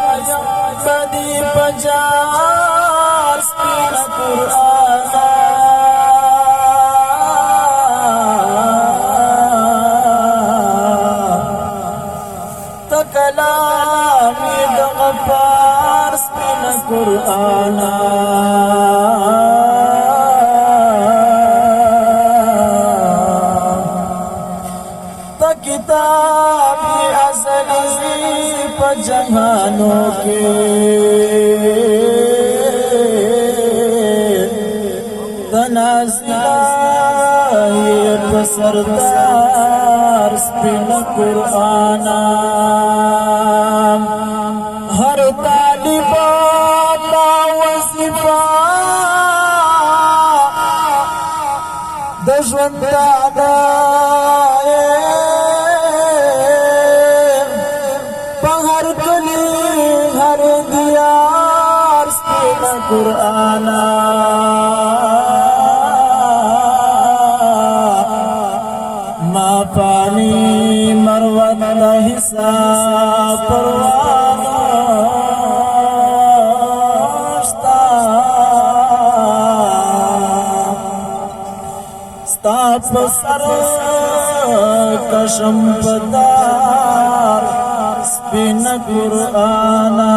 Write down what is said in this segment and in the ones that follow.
بدی پجار سپین قرآنا تکلامی دغفار سپین قرآنا کتابی ازلی پا جہانوں کے تنازلائی پا سردار سپین قرآنا ہر طالبان دا وظیفہ دجوند دادائے قرآنا ما پانی مروت دا حساب پروانوشتا ستا پسر کشم پدار سپین قرآنا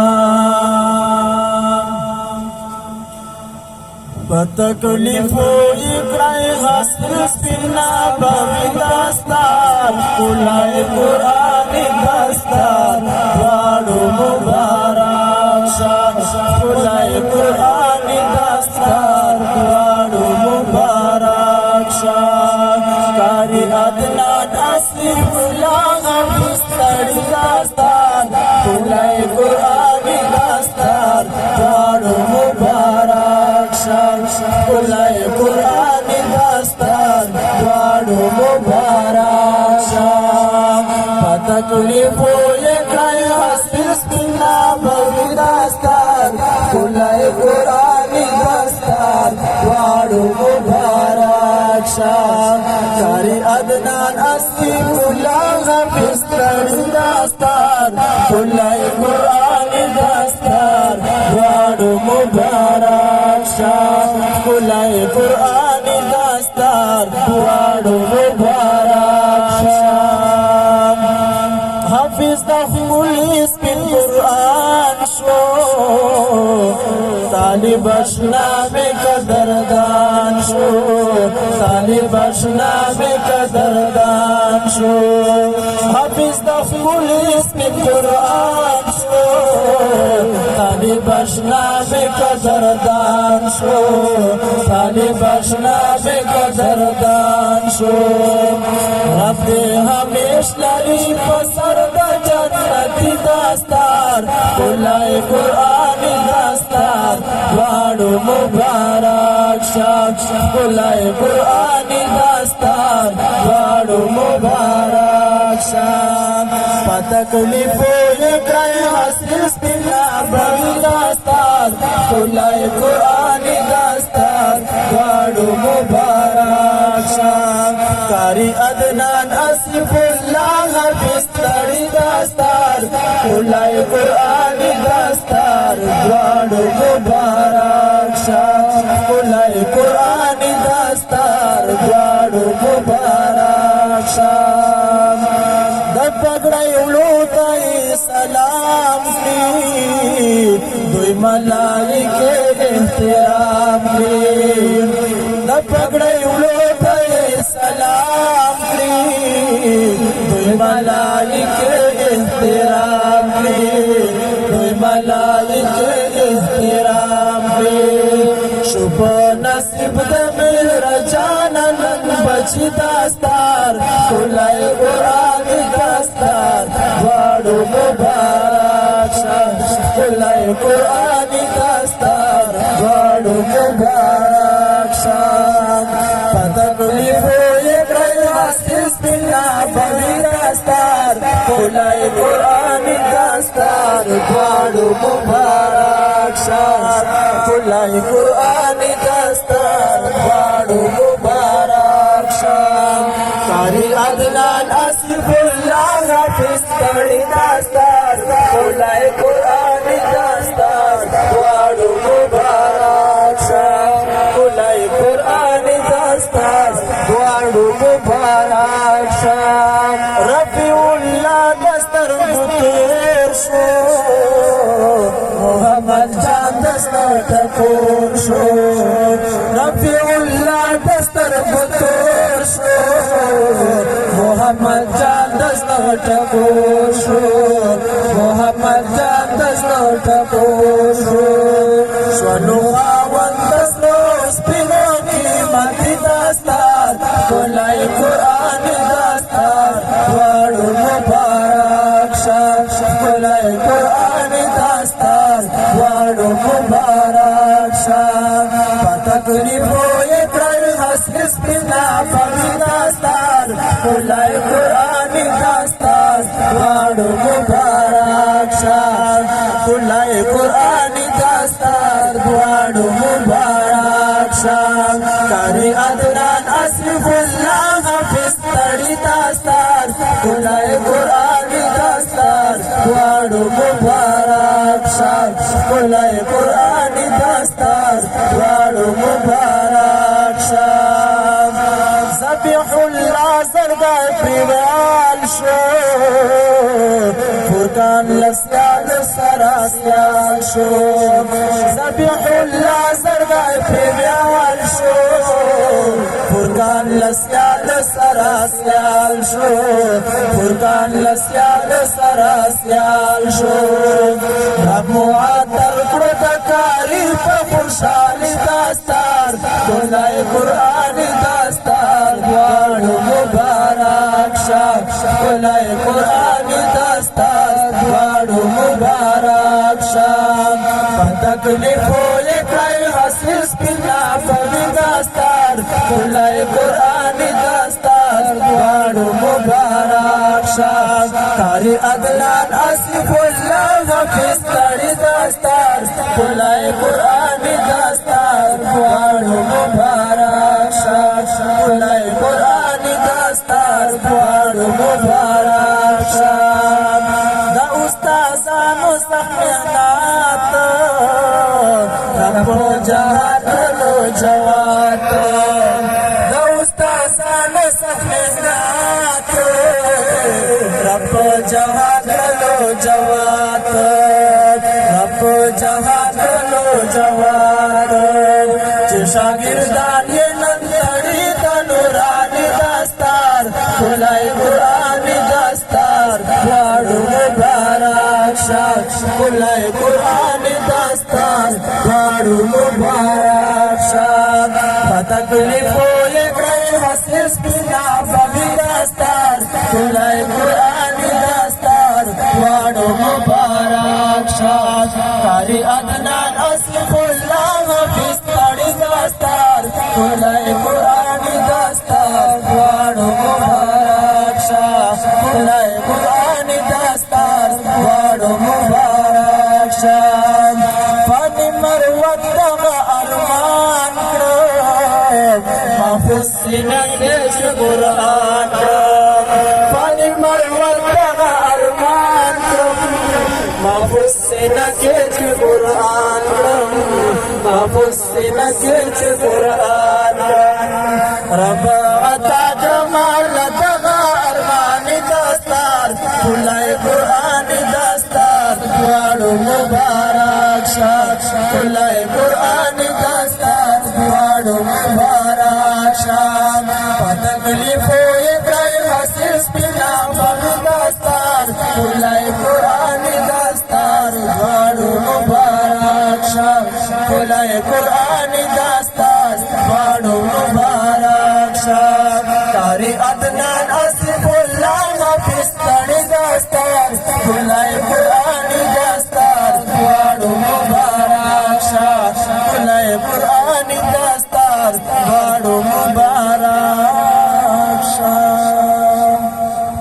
پتکلیفو اکرائی حاصل سپینا باوی داستان کلائی قرآنی داستان وارو مبارک شان کلائی قرآنی داستان وارو مبارک شان کاری ادنان اصلی بلاغا بستری داستان کلائی قرآنی داستان وارو مبارک شان کلائی قرآنی داستان وارو مبارک شان پتکلیفو یکرائی حاصل سپینا باوی داستان کلائی قرآنی داستان وارو مبارک شان کاری ادنان اصلی بلاغا بستری داستان کلائی قرآنی داستان وارو مبارک شان کلائی قرآنی داستان وارو مبارک شان حافظ دا خمولی سپین قرآن شو طالب اشنام قدردان شو طالب اشنام قدردان شو حافظ دا خمولی سپین قرآن شو طالب اشنام قدردان شو طالب اشنام قدردان شو رب ہمیش لری پسر دا جنتی داستان کلائی قرآنی داستان وارو مبارک شان کلائی قرآنی داستان وارو مبارک شان پتکلیفو یکرائی حاصل سپینا باوی داستان کلائی قرآنی داستان وارو مبارک شان کاری ادنان اصف اللہ بستری داستان کلائی قرآنی داستان وارو مبارک شان کلائی قرآنی داستان وارو مبارک شان د پګړی ولوتای سلام دی دوی ملائکه احترام دی د پګړی ولوتای سلام دی دوی ملائکه احترام دی دوی ملائکه احترام دی شوب نصیب د میرا جانان بچی داستار کلائی قرآنی داستار وارو مبارک شان کلائی قرآنی داستار وارو مبارک شان پتکلیفو یکرائی حاصل سپینا باوی داستار کلائی قرآنی داستار وارو مبارک شان کلائی قرآنی داستار وارو مبارک شان کاری ادنان اصف اللہ حافظ تڑی داستار کلائی قرآن خور شو رفیع الله دستر بطور شو محمد جان دزنو ټکور شو محمد جان دزنو ټکور شو شونو خاوند دزنو سپینو قیمتي دستار ښکلی قرآن دستار دواړو مبارک شه ښکلی قرآن دستار دواړو مبارک شه په تکلیفو یې کړل حسن سپینا پغې دستار ښکلی قرآن دستار دواړو مبارک شه ښکلی قرآن دستار دواړو مبارک شه کاری عدنان اصرف الله حافظ تړي دستار ښکلی قرآن دستار دواړو مبارک شه ښکلی قرآن دستار دواړو مبارک شه ذبیح الله زرګی پریوال شو فرقان لسیال سره سیال شو ذبیح الله زرګی پریوال شو فرقان لسیال سره سیال شو فرقان لسیال سره سیال شو رب معطل کړو د کاری په خوشحالي دستار ښکلی قرآن دستار دواړو مبارک شه ښکلی قرآن دستار دواړو مبارک شه په تکلیفو یې کړی حاصل سپینا پغې دستار ښکلی قرآن دستار دواړو مبارک شه قاری عدنان اصرف الله حافظ تړي دستار ښکلی قرآن دستار دواړو مبارک شه ښکلی قرآن دستار دواړو مبارک شه د استادانو سخت محنت رب جهاد کړلو جواد د استادانو سخت محنت رب جهاد کړلو جواد رب جهاد کړلو جواد چې شاګردان یې نن تړي د نوراني دستار ښکلی قرآن دستار دواړو مبارک شه ښکلی قرآن دستار دواړو مبارک شه په تکلیفو یې کړی حسن سپینا پغې دستار ښکلی قرآن دستار دواړو مبارک شه قاری عدنان اصرف الله حافظ تړي دستار ښکلی قرآن دستار دواړو مبارک شه ښکلی قرآن دستار دواړو مبارک شه فانی مروت دغه ارمان کړم محفوظ سینه کې چې قرآن کړم فانی مروت دغه ارمان کړم محفوظ سینه کې چې قرآن کړم محفوظ سینه کې چې قرآن کړم رب عطا جمال دغه ارمان دستار ښکلی قرآن دستار دواړو مبارک شه ښکلی قرآن دستار دواړو مبارک شه په تکلیفو یې کړی حاصل سپینا پغې دستار ښکلی قرآن دستار دواړو مبارک شه ښکلی قرآن دستار دواړو مبارک شه قاری عدنان اصرف الله حافظ تړي دستار ښکلی قرآن دستار دواړو مبارک شه ښکلی قرآن دستار دواړو مبارک شه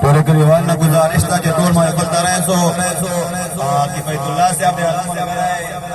پورے گریوان نے گزارش تھا کہ دور میں گلتا رہے سو کہ بیت اللہ سے آپ نے